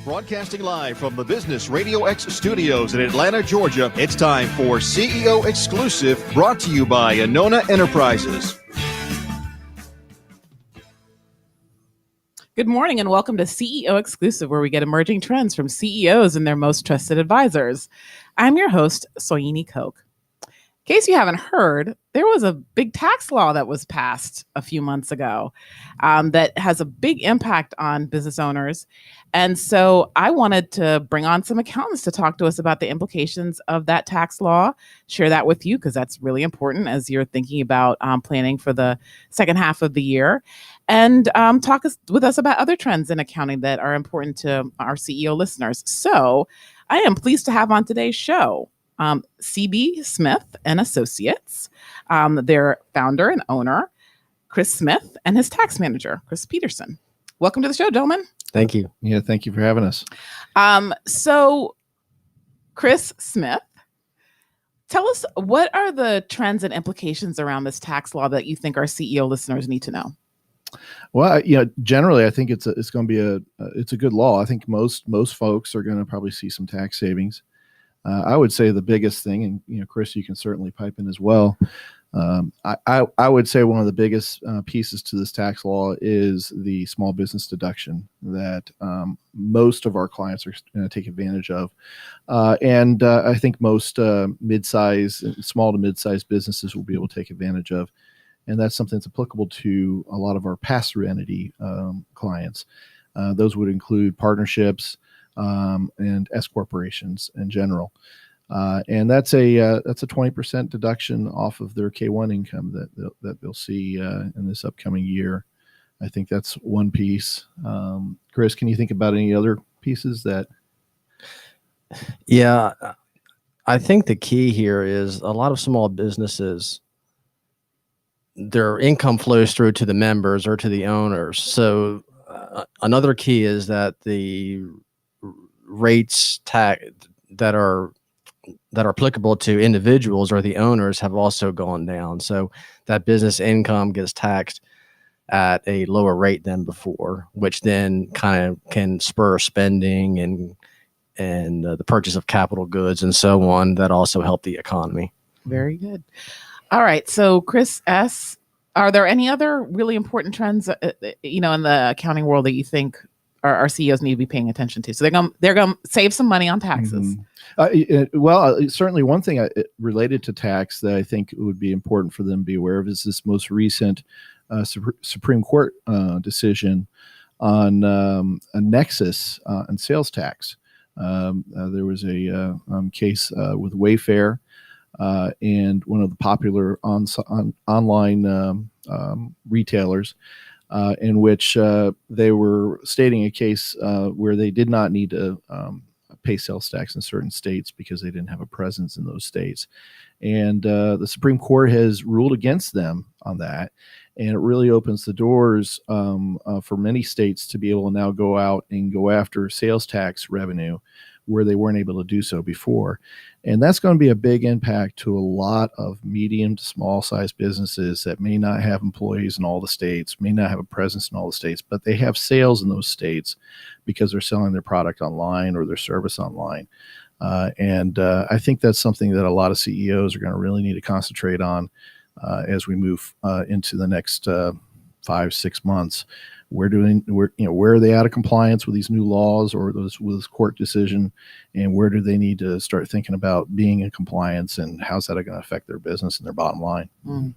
Broadcasting live from the Business Radio X studios in Atlanta, Georgia, it's time for CEO Exclusive, brought to you by Anona Enterprises. Good morning and welcome to CEO Exclusive, where we get emerging trends from CEOs and their most trusted advisors. I'm your host, Soyini Koch. In case you haven't heard, there was a big tax law that was passed a few months ago that has a big impact on business owners. And so I wanted to bring on some accountants to talk to us about the implications of that tax law, share that with you because that's really important as you're thinking about planning for the second half of the year, and talk with us about other trends in accounting that are important to our CEO listeners. So I am pleased to have on today's show CB Smith and Associates, their founder and owner, Chris Smith, and his tax manager, Chris Peterson. Welcome to the show, gentlemen. Thank you. Yeah, thank you for having us. So, Chris Smith, tell us, what are the trends and implications around this tax law that you think our CEO listeners need to know? Well, generally, I think it's going to be it's a good law. I think most folks are going to probably see some tax savings. I would say the biggest thing, and Chris, you can certainly pipe in as well. I would say one of the biggest pieces to this tax law is the small business deduction that most of our clients are going to take advantage of, and I think most small to mid-size businesses will be able to take advantage of, and that's something that's applicable to a lot of our pass-through entity clients. Those would include partnerships and S corporations in general. And that's a 20% deduction off of their K-1 income that they'll see in this upcoming year. I think that's one piece. Chris, can you think about any other pieces that? Yeah, I think the key here is a lot of small businesses, their income flows through to the members or to the owners. So another key is that the rates that are applicable to individuals or the owners have also gone down. So that business income gets taxed at a lower rate than before, which then kind of can spur spending and the purchase of capital goods and so on that also help the economy. Very good. All right. So Chris S., are there any other really important trends, in the accounting world that you think our CEOs need to be paying attention to? So they're going to save some money on taxes. Mm-hmm. Certainly one thing related to tax that I think would be important for them to be aware of is this most recent Supreme Court decision on a nexus and sales tax. There was a case with Wayfair and one of the popular online retailers, in which they were stating a case where they did not need to pay sales tax in certain states because they didn't have a presence in those states. And the Supreme Court has ruled against them on that. And it really opens the doors for many states to be able to now go out and go after sales tax revenue where they weren't able to do so before. And that's going to be a big impact to a lot of medium to small size businesses that may not have employees in all the states, may not have a presence in all the states, but they have sales in those states because they're selling their product online or their service online. And I think that's something that a lot of CEOs are going to really need to concentrate on as we move into the next 5-6 months. Where are they out of compliance with these new laws or with this court decision, and where do they need to start thinking about being in compliance, and how's that going to affect their business and their bottom line? Mm.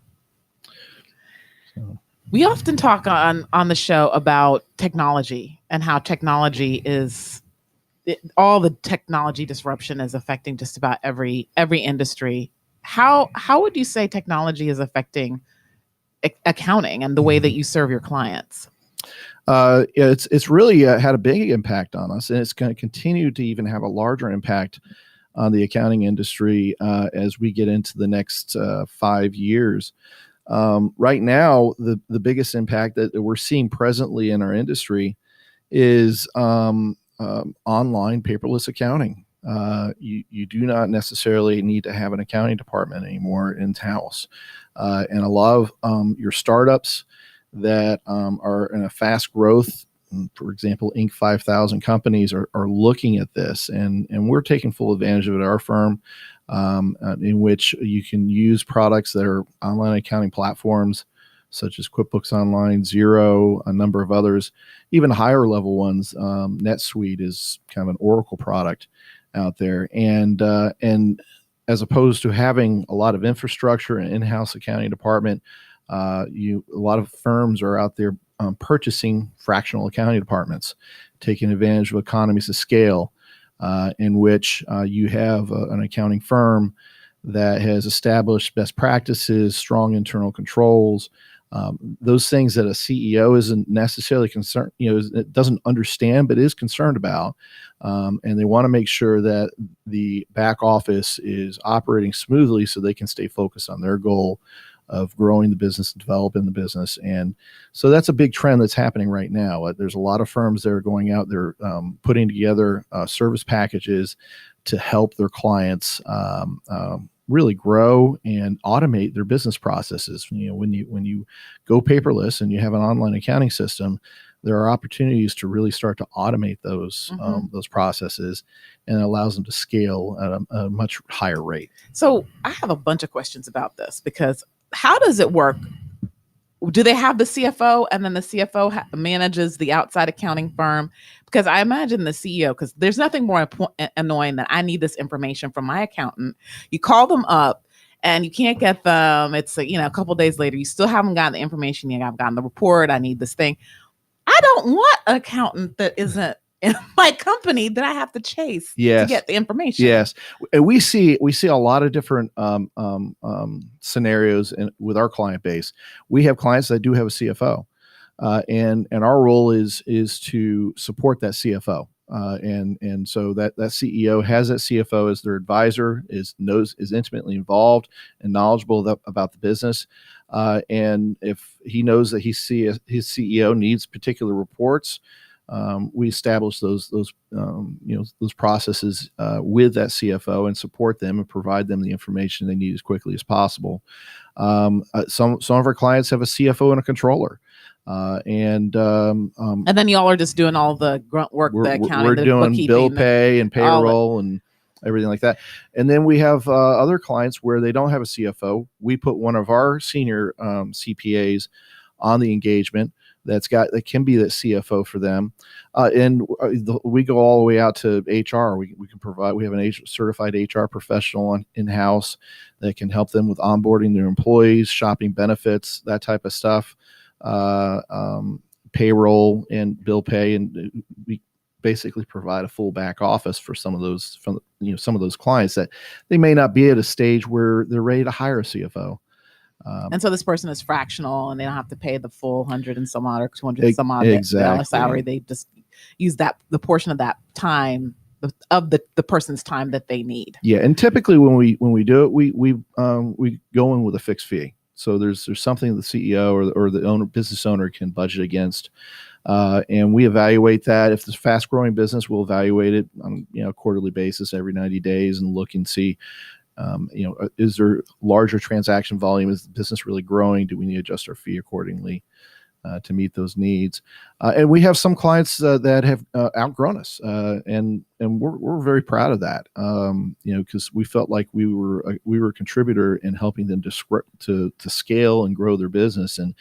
So. We often talk on the show about technology and how technology all the technology disruption is affecting just about every industry. How would you say technology is affecting accounting and the way that you serve your clients? It's really had a big impact on us, and it's going to continue to even have a larger impact on the accounting industry as we get into the next 5 years. Right now, the biggest impact that we're seeing presently in our industry is online paperless accounting. You do not necessarily need to have an accounting department anymore in-house. And a lot of your startups that are in a fast growth for example, Inc. 5000 companies are looking at this, and we're taking full advantage of it at our firm, in which you can use products that are online accounting platforms such as QuickBooks Online, Xero, a number of others, even higher level ones. NetSuite is kind of an Oracle product out there, and as opposed to having a lot of infrastructure and in-house accounting department, a lot of firms are out there purchasing fractional accounting departments, taking advantage of economies of scale, in which you have an accounting firm that has established best practices, strong internal controls, those things that a CEO isn't necessarily concerned, it doesn't understand, but is concerned about. And they want to make sure that the back office is operating smoothly so they can stay focused on their goal of growing the business and developing the business. And so that's a big trend that's happening right now. There's a lot of firms that are going out there, putting together service packages to help their clients really grow and automate their business processes. When you go paperless and you have an online accounting system, there are opportunities to really start to automate those processes, and it allows them to scale at a much higher rate. So I have a bunch of questions about this, because how does it work? Do they have the CFO, and then the CFO manages the outside accounting firm? Because I imagine the CEO, because there's nothing more annoying than I need this information from my accountant. You call them up and you can't get them. It's a couple days later, you still haven't gotten the information yet. I've gotten the report. I need this thing. I don't want an accountant that isn't in my company that I have to chase to get the information. Yes, and we see a lot of different scenarios with our client base. We have clients that do have a CFO, and our role is to support that CFO, and so that CEO has that CFO as their advisor, is intimately involved and knowledgeable about the business. And if he knows that his CEO needs particular reports, we establish those processes with that CFO and support them and provide them the information they need as quickly as possible. Some of our clients have a CFO and a controller, and then y'all are just doing all the grunt work, the accounting, we're the doing bill bookkeeping, pay and payroll and everything like that. And then we have other clients where they don't have a CFO. We put one of our senior CPAs on the engagement that can be the CFO for them. And we go all the way out to HR. We have an certified HR professional in-house that can help them with onboarding their employees, shopping benefits, that type of stuff, payroll and bill pay. And we basically provide a full back office for some of those clients that they may not be at a stage where they're ready to hire a CFO. And so this person is fractional, and they don't have to pay the full 100 and some odd or 200 and some odd dollar salary. They just use the portion of that time of the person's time that they need. Yeah, and typically when we do it, we go in with a fixed fee. So there's something the CEO or the business owner can budget against, and we evaluate that. If it's a fast growing business, we'll evaluate it on a quarterly basis every 90 days and look and see. Is there larger transaction volume? Is the business really growing? Do we need to adjust our fee accordingly to meet those needs? And we have some clients that have outgrown us, and we're very proud of that. Because we felt like we were a contributor in helping them to scale and grow their business. And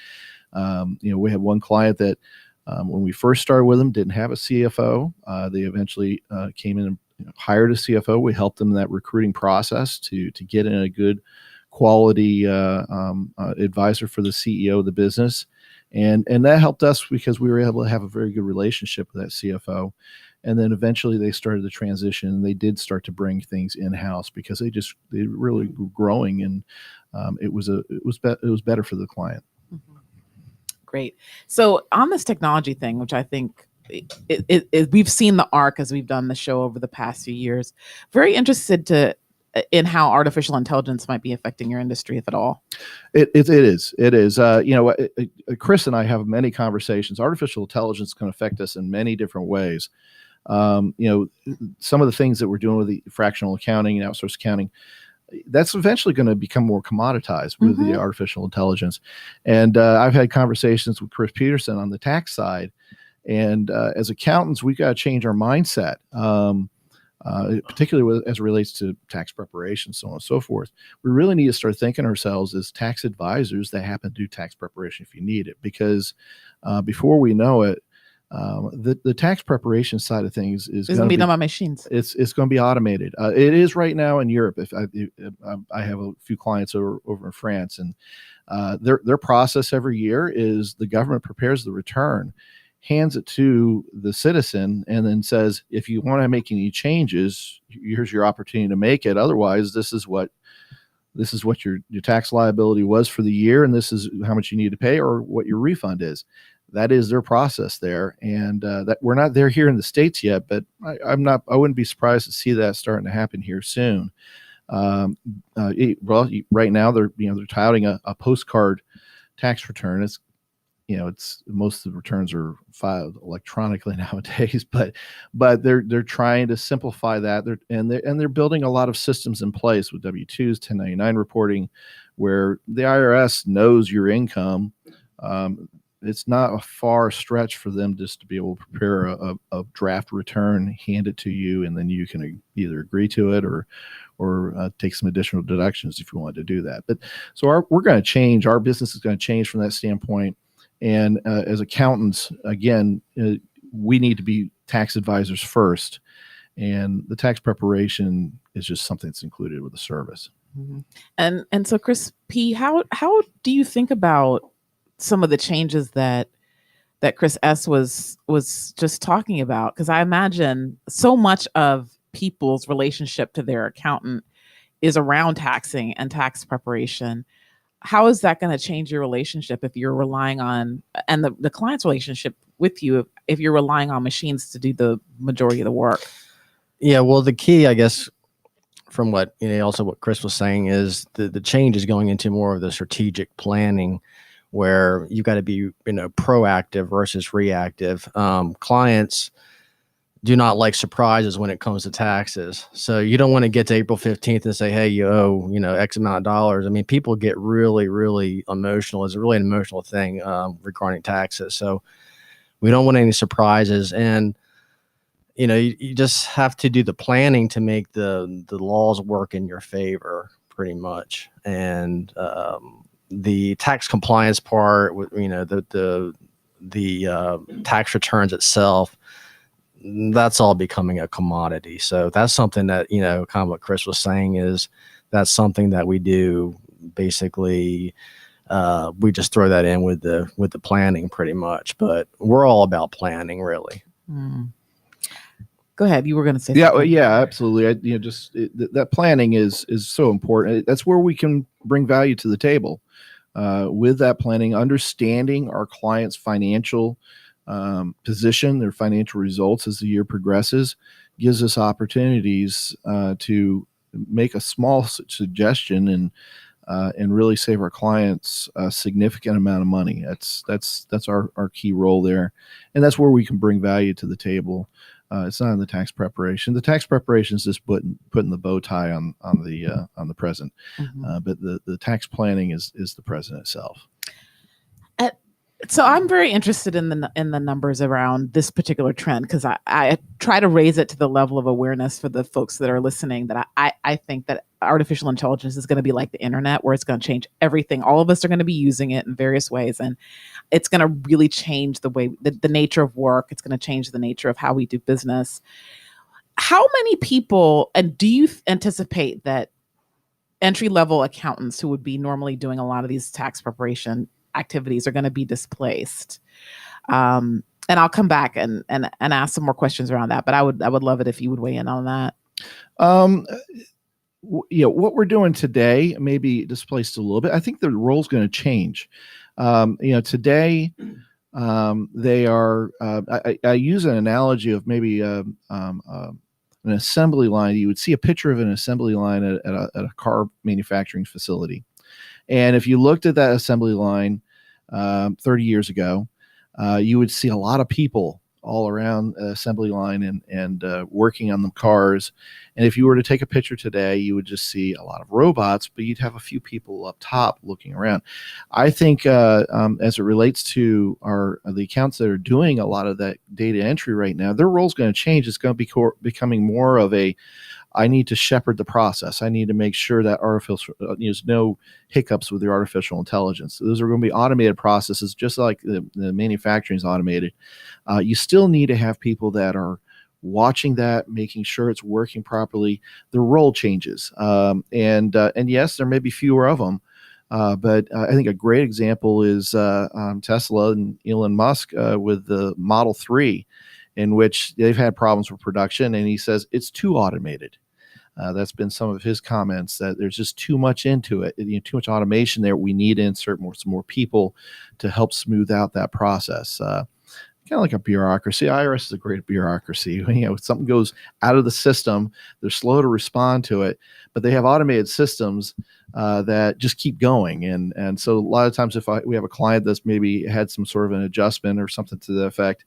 we had one client that when we first started with them didn't have a CFO. They eventually came in and hired a CFO. We helped them in that recruiting process to get in a good quality advisor for the CEO of the business. And that helped us because we were able to have a very good relationship with that CFO. And then eventually they started to transition, and they did start to bring things in-house because they really were growing, and it was better for the client. Mm-hmm. Great. So on this technology thing, which I think we've seen the arc as we've done the show over the past few years. Very interested in how artificial intelligence might be affecting your industry, if at all. It is. Chris and I have many conversations. Artificial intelligence can affect us in many different ways. Some of the things that we're doing with the fractional accounting and outsourced accounting, that's eventually going to become more commoditized with the artificial intelligence. And I've had conversations with Chris Peterson on the tax side. And as accountants, we've got to change our mindset, particularly as it relates to tax preparation, so on and so forth. We really need to start thinking ourselves as tax advisors that happen to do tax preparation if you need it, because before we know it, the tax preparation side of things is going to be done by machines. It's going to be automated. It is right now in Europe. If I have a few clients over in France, and their process every year is the government prepares the return, hands it to the citizen, and then says, if you want to make any changes, here's your opportunity to make it. Otherwise, this is what your tax liability was for the year, and this is how much you need to pay, or what your refund is. That is their process there, and that we're not there here in the States yet, but I wouldn't be surprised to see that starting to happen here soon. Right now they're touting a postcard tax return. It's most of the returns are filed electronically nowadays, but they're trying to simplify that. They're building a lot of systems in place with W-2s, 1099 reporting, where the IRS knows your income. It's not a far stretch for them just to be able to prepare a draft return, hand it to you, and then you can either agree to it or take some additional deductions if you want to do that. But so we're going to change. Our business is going to change from that standpoint. And as accountants, again, we need to be tax advisors first, and the tax preparation is just something that's included with the service. Mm-hmm. And so, Chris P., how do you think about some of the changes that Chris S. was just talking about? Because I imagine so much of people's relationship to their accountant is around taxing and tax preparation. How is that going to change your relationship if you're relying on, and the client's relationship with you, if you're relying on machines to do the majority of the work? Yeah, well, the key, I guess, from what also what Chris was saying, is the change is going into more of the strategic planning, where you've got to be proactive versus reactive. Clients do not like surprises when it comes to taxes. So you don't want to get to April 15th and say, hey, you owe, X amount of dollars. I mean, people get really, really emotional. It's really an emotional thing regarding taxes. So we don't want any surprises. And, you just have to do the planning to make the laws work in your favor pretty much. And the tax compliance part, the tax returns itself, that's all becoming a commodity. So that's something that, kind of what Chris was saying, is that's something that we do basically. We just throw that in with the planning pretty much, but we're all about planning, really. Go ahead. You were going to say something. Something. Yeah, absolutely. That planning is so important. That's where we can bring value to the table. With that planning, understanding our client's financial position, their financial results as the year progresses, gives us opportunities to make a small suggestion and really save our clients a significant amount of money. That's our key role there, and that's where we can bring value to the table. It's not in the tax preparation. The tax preparation is just putting the bow tie on the present, but the tax planning is the present itself. So I'm very interested in the numbers around this particular trend, because I try to raise it to the level of awareness for the folks that are listening, that I think that artificial intelligence is going to be like the internet, where it's going to change everything. All of us are going to be using it in various ways, and it's going to really change the way, the nature of work. It's going to change the nature of how we do business. How many people, and do you anticipate that entry-level accountants who would be normally doing a lot of these tax preparation activities are going to be displaced? And I'll come back and ask some more questions around that, but I would love it if you would weigh in on that. What we're doing today may be displaced a little bit. I think the role's going to change. Today they are. I use an analogy of maybe an assembly line. You would see a picture of an assembly line at a car manufacturing facility. And if you looked at that assembly line 30 years ago, you would see a lot of people all around assembly line and working on the cars. And if you were to take a picture today, you would just see a lot of robots, but you'd have a few people up top looking around. I think as it relates to the accounts that are doing a lot of that data entry right now, their role's going to change. It's going to be becoming more of I need to shepherd the process. I need to make sure that there's no hiccups with the artificial intelligence. Those are going to be automated processes, just like the manufacturing is automated. You still need to have people that are watching that, making sure it's working properly. The role changes, and yes, there may be fewer of them. But I think a great example is Tesla and Elon Musk with the Model 3, in which they've had problems with production, and he says it's too automated. That's been some of his comments, that there's just too much into it, too much automation there. We need to insert some more people to help smooth out that process. Kind of like a bureaucracy. IRS is a great bureaucracy. Something goes out of the system, they're slow to respond to it, but they have automated systems that just keep going. And so a lot of times, if we have a client that's maybe had some sort of an adjustment or something to the effect,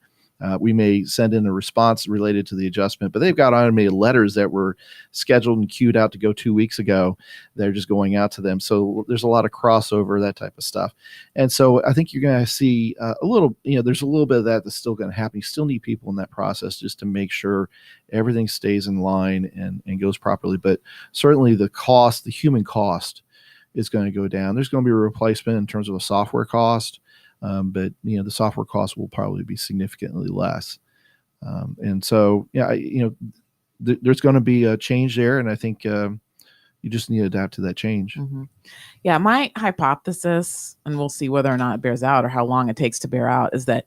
we may send in a response related to the adjustment, but they've got automated letters that were scheduled and queued out to go 2 weeks ago. They're just going out to them. So there's a lot of crossover, that type of stuff. And so I think you're going to see there's a little bit of that's still going to happen. You still need people in that process just to make sure everything stays in line and goes properly. But certainly the human cost is going to go down. There's going to be a replacement in terms of a software cost. But the software cost will probably be significantly less, and so there's going to be a change there, and I think you just need to adapt to that change. Mm-hmm. Yeah, my hypothesis, and we'll see whether or not it bears out or how long it takes to bear out, is that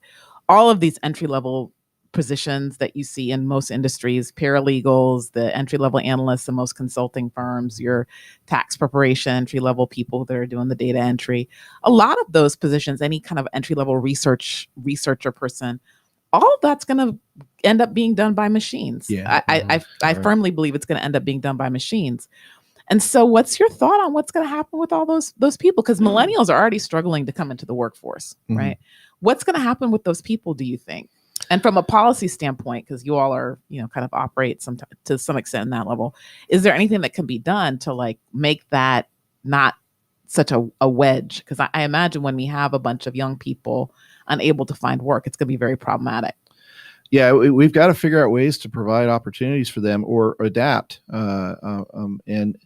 all of these entry-level positions that you see in most industries, paralegals, the entry-level analysts in most consulting firms, your tax preparation entry-level people that are doing the data entry, a lot of those positions, any kind of entry-level researcher person, all of that's going to end up being done by machines. Yeah. I firmly believe it's going to end up being done by machines. And so what's your thought on what's going to happen with all those people? Because millennials are already struggling to come into the workforce, right? What's going to happen with those people, do you think? And from a policy standpoint, because you all are, kind of operate to some extent in that level, is there anything that can be done to make that not such a wedge? Because I imagine when we have a bunch of young people unable to find work, it's going to be very problematic. Yeah, we've got to figure out ways to provide opportunities for them or adapt. And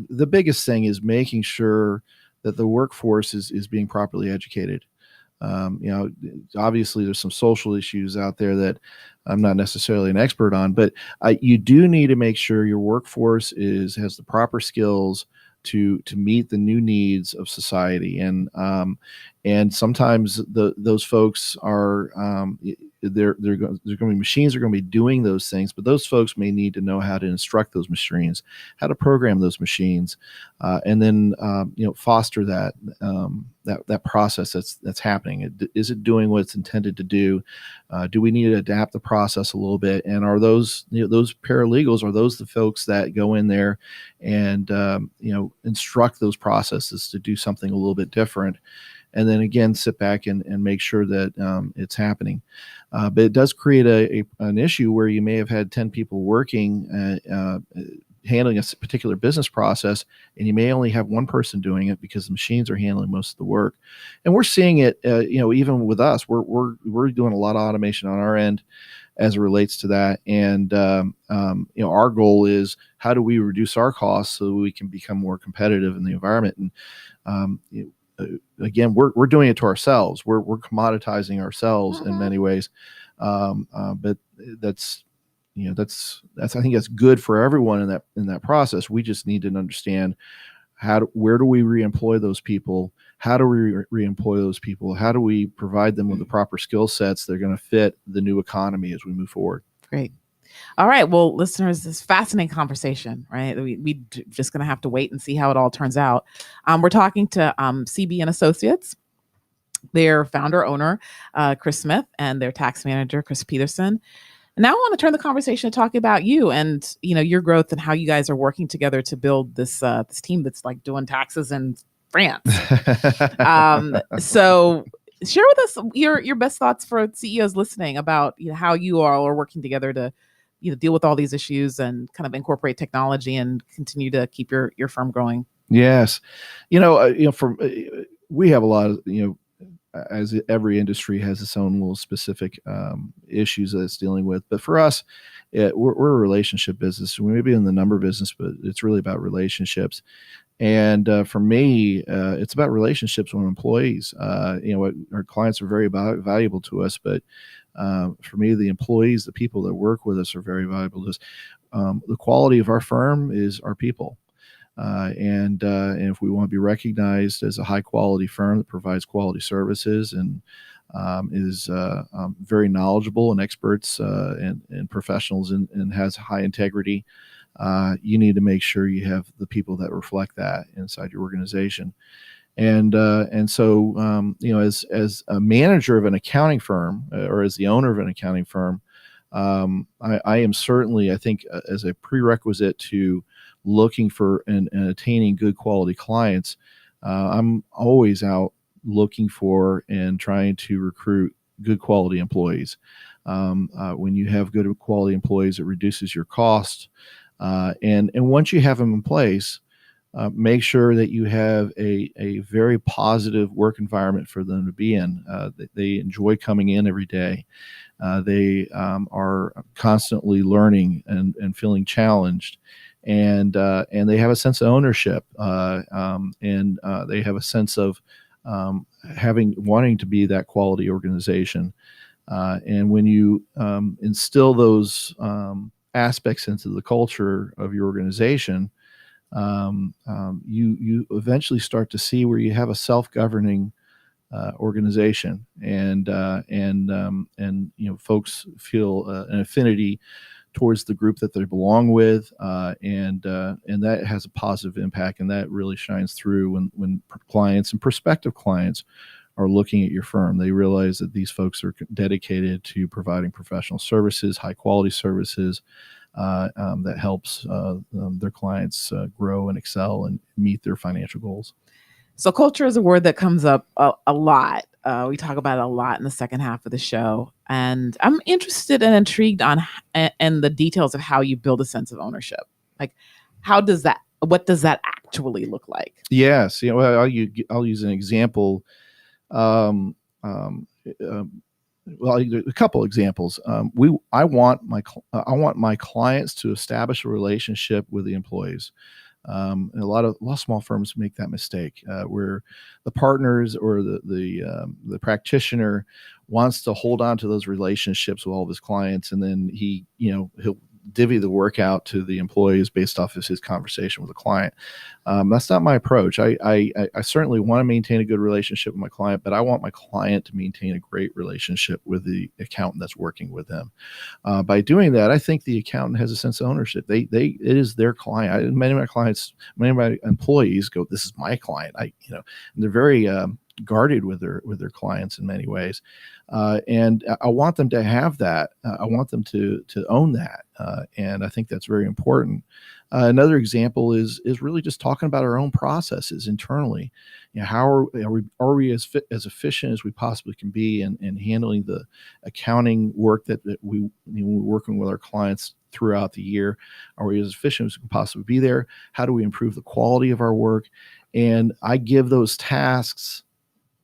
the biggest thing is making sure that the workforce is being properly educated. Obviously there's some social issues out there that I'm not necessarily an expert on, but you do need to make sure your workforce has the proper skills to meet the new needs of society. And sometimes those folks are they're going to be machines are going to be doing those things, but those folks may need to know how to instruct those machines, how to program those machines, and then foster that process that's happening. Is it doing what it's intended to do? Do we need to adapt the process a little bit? And are those those paralegals, are those the folks that go in there and instruct those processes to do something a little bit different? And then again, sit back and make sure that it's happening. But it does create an issue where you may have had 10 people working, handling a particular business process, and you may only have one person doing it because the machines are handling most of the work. And we're seeing it, even with us, we're doing a lot of automation on our end as it relates to that. And, our goal is, how do we reduce our costs so that we can become more competitive in the environment? And, again, we're doing it to ourselves. We're commoditizing ourselves in many ways. But that's I think that's good for everyone in that process. We just need to understand where do we reemploy those people? How do we reemploy those people? How do we provide them with the proper skill sets that are going to fit the new economy as we move forward? Great. All right. Well, listeners, this fascinating conversation, right? We just going to have to wait and see how it all turns out. We're talking to CB and Associates, their founder owner, Chris Smith, and their tax manager, Chris Peterson. And now I want to turn the conversation to talk about you and your growth and how you guys are working together to build this team that's like doing taxes in France. So Share with us your best thoughts for CEOs listening about how you all are working together to deal with all these issues and kind of incorporate technology and continue to keep your firm growing. Yes, we have a lot of as every industry has its own little specific issues that it's dealing with. But for us, we're a relationship business. We may be in the number business, but it's really about relationships. And for me, it's about relationships with employees. Our clients are very valuable to us, but for me, the employees, the people that work with us, are very valuable to us. The quality of our firm is our people. And if we want to be recognized as a high quality firm that provides quality services and is very knowledgeable and experts and professionals and has high integrity, you need to make sure you have the people that reflect that inside your organization. And so as a manager of an accounting firm or as the owner of an accounting firm, I am certainly, I think, as a prerequisite to looking for and attaining good quality clients, I'm always out looking for and trying to recruit good quality employees. When you have good quality employees, it reduces your cost. And once you have them in place, make sure that you have a very positive work environment for them to be in. That they enjoy coming in every day. They are constantly learning and feeling challenged, and they have a sense of ownership, and they have a sense of wanting to be that quality organization. And when you instill those aspects into the culture of your organization, you eventually start to see where you have a self-governing organization, and folks feel an affinity towards the group that they belong with, and that has a positive impact, and that really shines through when clients and prospective clients are looking at your firm. They realize that these folks are dedicated to providing professional services, high quality services, that helps their clients grow and excel and meet their financial goals. So culture is a word that comes up a lot. We talk about it a lot in the second half of the show. And I'm interested and intrigued on and the details of how you build a sense of ownership. Like, what does that actually look like? Yes. Well, I'll use an example. Well, a couple examples. I want my clients to establish a relationship with the employees. And a lot of small firms make that mistake, where the partners or the practitioner wants to hold on to those relationships with all of his clients, and then he'll divvy the work out to the employees based off of his conversation with the client. That's not my approach. I certainly want to maintain a good relationship with my client, but I want my client to maintain a great relationship with the accountant that's working with them. By doing that, I think the accountant has a sense of ownership. It is their client. Many of my employees go, "This is my client." And they're very guarded with their clients in many ways, and I want them to have that. I want them to own that, and I think that's very important. Another example is really just talking about our own processes internally. How are we as efficient as we possibly can be in handling the accounting work that we're working with our clients throughout the year? Are we as efficient as we can possibly be there? How do we improve the quality of our work? And I give those tasks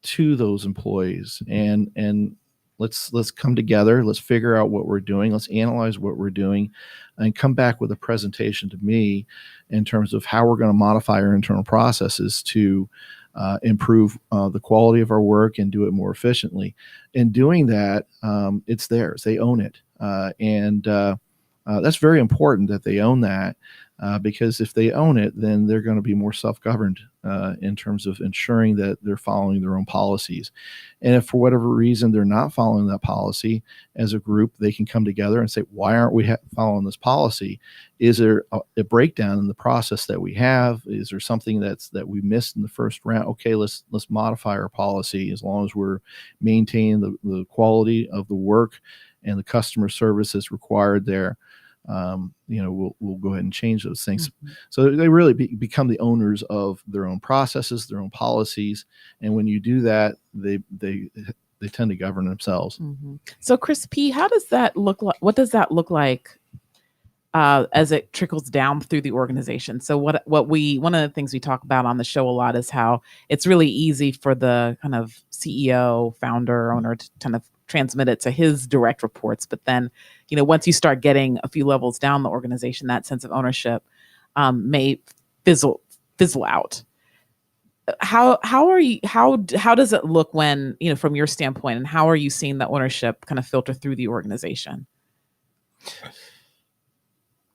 to those employees, and let's come together. Let's figure out what we're doing. Let's analyze what we're doing, and come back with a presentation to me in terms of how we're going to modify our internal processes to improve the quality of our work and do it more efficiently. In doing that, it's theirs. They own it, and that's very important that they own that. Because if they own it, then they're going to be more self-governed in terms of ensuring that they're following their own policies. And if for whatever reason they're not following that policy, as a group, they can come together and say, why aren't we following this policy? Is there a breakdown in the process that we have? Is there something that we missed in the first round? Okay, let's modify our policy as long as we're maintaining the quality of the work and the customer service that's required there. we'll go ahead and change those things. Mhm. So they really become the owners of their own processes, their own policies, and when you do that, they tend to govern themselves. Mhm. So, Chris P., how does that look like? What does that look like as it trickles down through the organization? So, one of the things we talk about on the show a lot is how it's really easy for the kind of CEO, founder, owner to kind of transmit it to his direct reports. But then, once you start getting a few levels down the organization, that sense of ownership may fizzle out. How does it look when, from your standpoint, and how are you seeing the ownership kind of filter through the organization?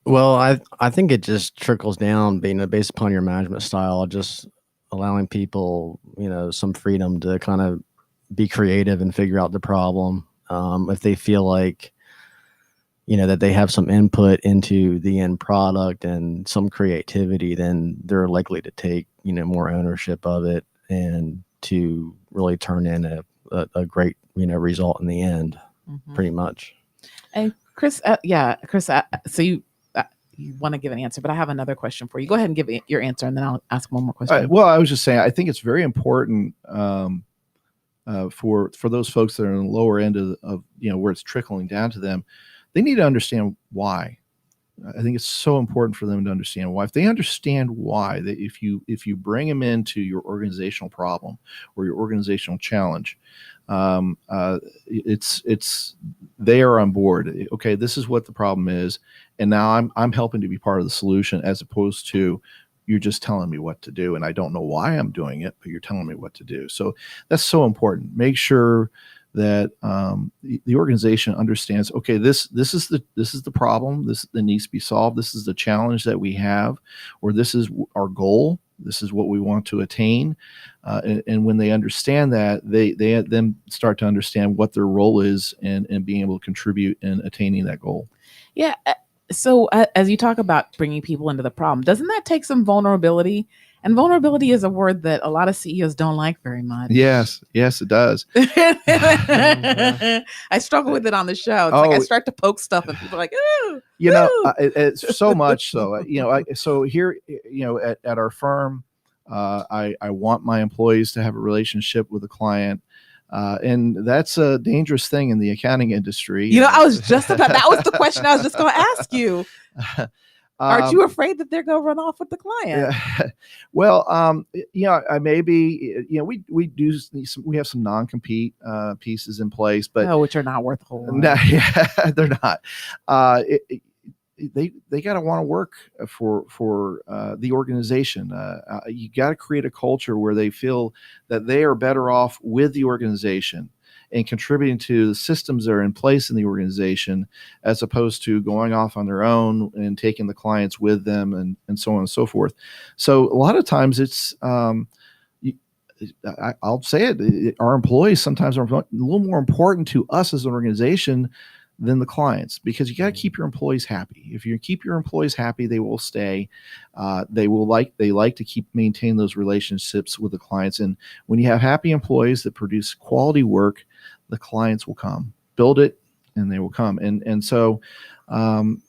Well, I think it just trickles down, based upon your management style, just allowing people, some freedom to kind of be creative and figure out the problem. If they feel like, that they have some input into the end product and some creativity, then they're likely to take, more ownership of it and to really turn in a great, result in the end, pretty much. And Chris, Chris, so you want to give an answer, but I have another question for you. Go ahead and give your answer, and then I'll ask one more question. Well, I was just saying, I think it's very important for those folks that are in the lower end of where it's trickling down to them. They need to understand why. I think it's so important for them to understand why. If they understand why, that if you bring them into your organizational problem or your organizational challenge, it's they are on board. Okay, this is what the problem is, and now I'm helping to be part of the solution, as opposed to you're just telling me what to do, and I don't know why I'm doing it, but you're telling me what to do. So that's so important. Make sure that the organization understands, okay, this is the problem that needs to be solved. This is the challenge that we have, or this is our goal. This is what we want to attain. And when they understand that, they then start to understand what their role is and being able to contribute in attaining that goal. Yeah. So as you talk about bringing people into the problem, doesn't that take some vulnerability? And vulnerability is a word that a lot of CEOs don't like very much. Yes, it does. I struggle with it on the show. It's like I start to poke stuff, and people are like, "Ooh, it's so much so. So here, at our firm, I want my employees to have a relationship with the client. And that's a dangerous thing in the accounting industry. I was just about, that was the question I was just going to ask you. Aren't you afraid that they're going to run off with the client? Yeah. Well, I maybe, we have some non-compete pieces in place, but which are not worth a whole lot. They're not. They got to want to work for the organization. You got to create a culture where they feel that they are better off with the organization and contributing to the systems that are in place in the organization, as opposed to going off on their own and taking the clients with them and so on and so forth. So a lot of times it's, I'll say it, our employees sometimes are a little more important to us as an organization than the clients, because you got to keep your employees happy. If you keep your employees happy, they will stay. They like to maintain those relationships with the clients. And when you have happy employees that produce quality work, the clients will come. Build it, and they will come. And so,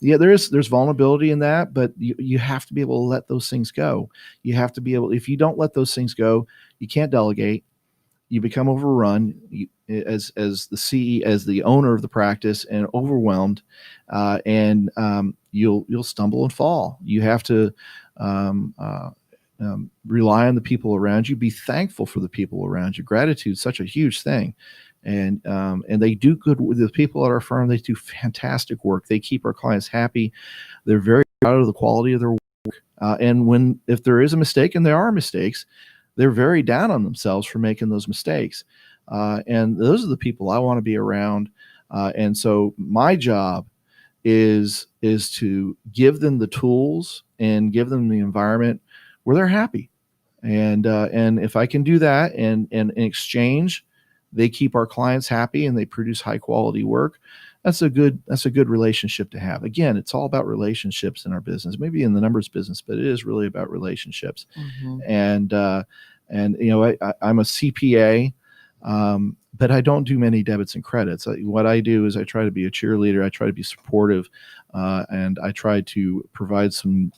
there's vulnerability in that, but you have to be able to let those things go. You have to be able. If you don't let those things go, you can't delegate. You become overrun as the owner of the practice, and overwhelmed, and you'll stumble and fall. You have to rely on the people around you. Be thankful for the people around you. Gratitude is such a huge thing, and they do good with the people at our firm. They do fantastic work. They keep our clients happy. They're very proud of the quality of their work. And if there is a mistake, and there are mistakes, they're very down on themselves for making those mistakes. And those are the people I want to be around. And so my job is to give them the tools and give them the environment where they're happy. And if I can do that, and in exchange, they keep our clients happy and they produce high quality work, that's a good relationship to have. Again, it's all about relationships in our business, maybe in the numbers business, but it is really about relationships. Mm-hmm. And I'm a CPA. But I don't do many debits and credits. What I do is I try to be a cheerleader. I try to be supportive, and I try to provide some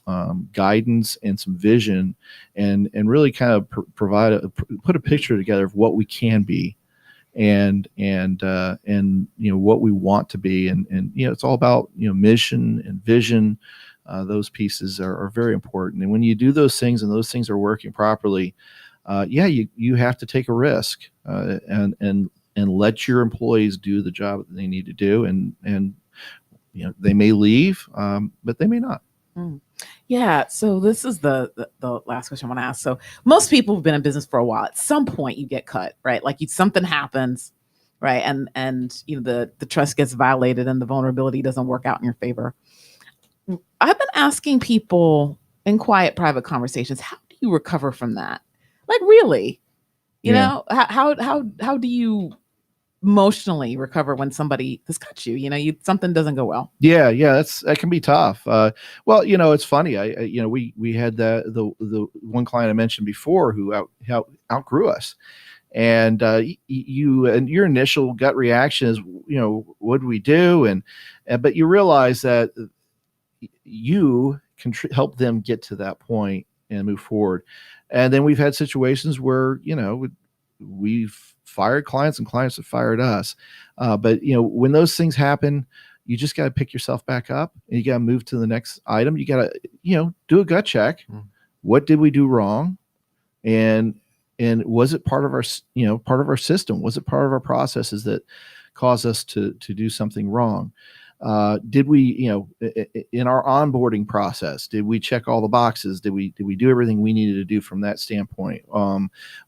guidance and some vision, and really kind of put a picture together of what we can be, and what we want to be, and it's all about mission and vision. Those pieces are very important, and when you do those things and those things are working properly, you have to take a risk, and let your employees do the job that they need to do, and they may leave, but they may not. Yeah. So this is the last question I want to ask. So most people have been in business for a while. At some point, you get cut, right? Like something happens, right? And the trust gets violated, and the vulnerability doesn't work out in your favor. I've been asking people in quiet, private conversations, how do you recover from that? Like, really, how do you emotionally recover when somebody has cut you? Something doesn't go well. Yeah, that can be tough. Well, it's funny. We had the one client I mentioned before who outgrew us, and your initial gut reaction is, what do we do? And but you realize that you can help them get to that point and move forward. And then we've had situations where we've fired clients and clients have fired us. But when those things happen, you just got to pick yourself back up, and you got to move to the next item. You got to do a gut check. What did we do wrong? And was it part of our system? Was it part of our processes that caused us to do something wrong? Did we, in our onboarding process, did we check all the boxes? Did we do everything we needed to do from that standpoint?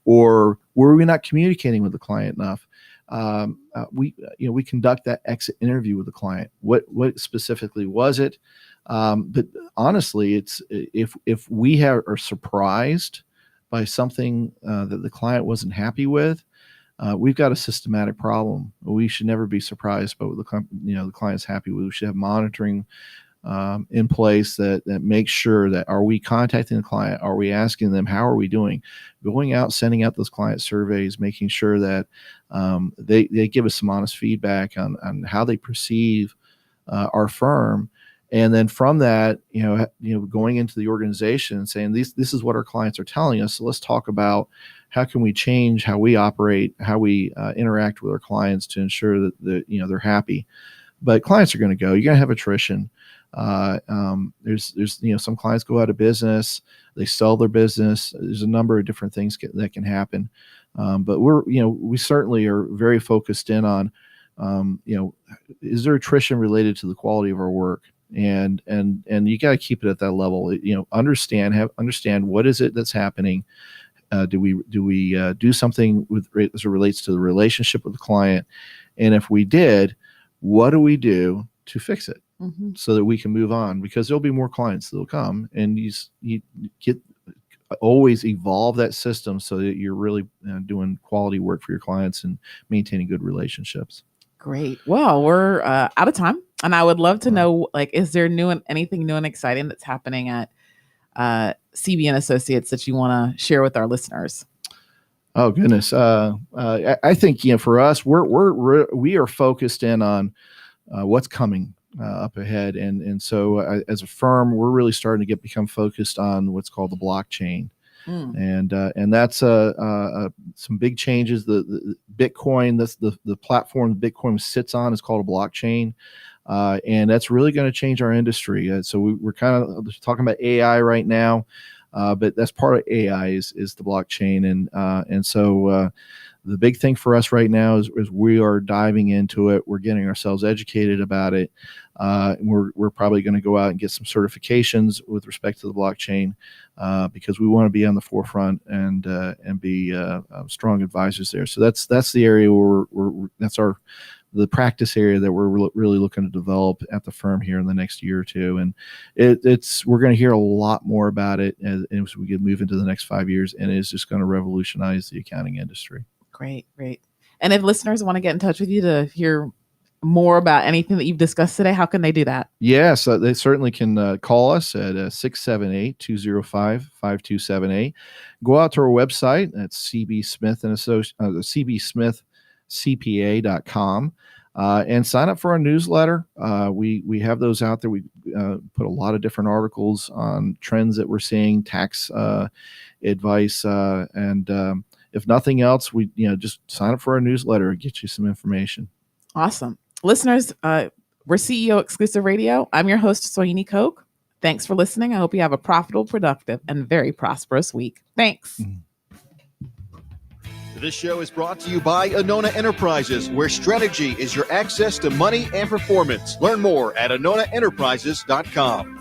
Or were we not communicating with the client enough? We conduct that exit interview with the client. What specifically was it? But honestly, it's if we are surprised by something that the client wasn't happy with, we've got a systematic problem. We should never be surprised by what the client's happy with. We should have monitoring in place that makes sure that, are we contacting the client? Are we asking them, how are we doing? Going out, sending out those client surveys, making sure that they give us some honest feedback on how they perceive our firm. And then from that, going into the organization and saying, this is what our clients are telling us. So let's talk about how can we change how we operate, how we interact with our clients to ensure that they're happy. But clients are going to go. You're going to have attrition. There's some clients go out of business. They sell their business. There's a number of different things that can happen. But we certainly are very focused in on, is there attrition related to the quality of our work? And you got to keep it at that level. Understand what is it that's happening. Do we do something as it relates to the relationship with the client? And if we did, what do we do to fix it so that we can move on? Because there'll be more clients that'll come, and you always evolve that system so that you're really doing quality work for your clients and maintaining good relationships. Great. Well, we're out of time, and I would love to know, is there anything new and exciting that's happening at CB & Associates that you want to share with our listeners? Oh goodness. I think, for us, we are focused in on what's coming up ahead. And so as a firm, we're really starting to become focused on what's called the blockchain. And that's some big changes. The Bitcoin, that's the platform Bitcoin sits on, is called a blockchain. And that's really going to change our industry. So we're kind of talking about AI right now, but that's part of AI is the blockchain. And so the big thing for us right now is we are diving into it. We're getting ourselves educated about it. We're probably going to go out and get some certifications with respect to the blockchain, because we want to be on the forefront and be strong advisors there. So that's the area where that's the practice area that we're really looking to develop at the firm here in the next year or two. And we're going to hear a lot more about it as we move into the next 5 years, and it's just going to revolutionize the accounting industry. Great. And if listeners want to get in touch with you to hear more about anything that you've discussed today, how can they do that? Yes, they certainly can call us at 678-205-5278. Go out to our website at cbsmithcpa.com and sign up for our newsletter. We have those out there. We put a lot of different articles on trends that we're seeing, tax advice, and if nothing else, we just sign up for our newsletter and get you some information. Awesome. Listeners, we're CEO Exclusive Radio. I'm your host, Soyini Koch. Thanks for listening. I hope you have a profitable, productive, and very prosperous week. Thanks. This show is brought to you by Anona Enterprises, where strategy is your access to money and performance. Learn more at AnonaEnterprises.com.